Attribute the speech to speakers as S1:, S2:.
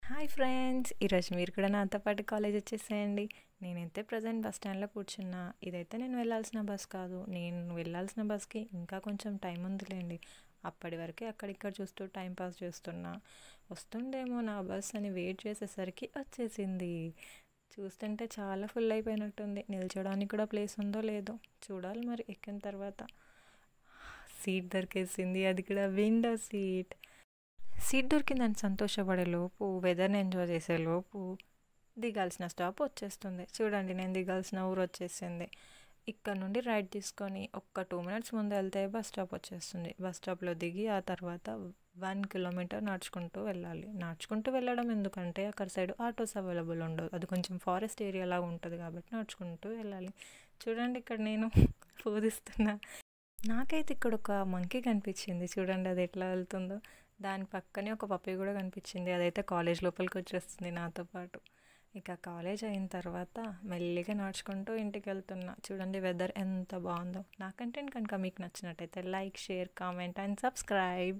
S1: Hi friends! ఈరోజు మీరు కూడా నాతో పాటు కాలేజ్ వచ్చేసేయండి. నేనైతే ప్రజెంట్ బస్ స్టాండ్లో కూర్చున్నా. ఇదైతే నేను వెళ్ళాల్సిన బస్ కాదు. నేను వెళ్ళాల్సిన బస్కి ఇంకా కొంచెం టైం ఉందిలేండి. అప్పటి వరకు అక్కడిక్కడ చూస్తూ టైం పాస్ చేస్తున్నా. వస్తుండేమో నా బస్ అని వెయిట్ చేసేసరికి వచ్చేసింది. చూస్తుంటే చాలా ఫుల్ అయిపోయినట్టుంది. నిల్చోడానికి కూడా ప్లేస్ ఉందో లేదో చూడాలి మరి ఎక్కిన తర్వాత. సీట్ దొరికేసింది, అది కూడా విండో సీట్. సీట్ దొరికిందని సంతోషపడే లోపు, వెదర్ని ఎంజాయ్ చేసే లోపు దిగాల్సిన స్టాప్ వచ్చేస్తుంది. చూడండి, నేను దిగాల్సిన ఊరు వచ్చేసింది. ఇక్కడ నుండి రైట్ తీసుకొని ఒక్క 2 మినిట్స్ ముందు వెళ్తే బస్ స్టాప్ వచ్చేస్తుంది. బస్ స్టాప్లో దిగి ఆ తర్వాత 1 కిలోమీటర్ నడుచుకుంటూ వెళ్ళాలి. నడుచుకుంటూ వెళ్ళడం ఎందుకంటే అక్కడ సైడ్ ఆటోస్ అవైలబుల్ ఉండవు. అది కొంచెం ఫారెస్ట్ ఏరియా లాగా ఉంటుంది కాబట్టి నడుచుకుంటూ వెళ్ళాలి. చూడండి, ఇక్కడ నేను పూజిస్తున్నా. నాకైతే ఇక్కడ ఒక మంకీ కనిపించింది. చూడండి అది ఎట్లా వెళ్తుందో. దాని పక్కనే ఒక పప్పి కూడా కనిపించింది. అదైతే కాలేజ్ లోపలికి వచ్చేస్తుంది నాతో పాటు. ఇక కాలేజ్ అయిన తర్వాత మెల్లిగా నడుచుకుంటూ ఇంటికి వెళ్తున్నా. చూడండి వెదర్ ఎంత బాగుందో. నా కంటెంట్ కనుక మీకు నచ్చినట్టయితే like, share, comment and subscribe.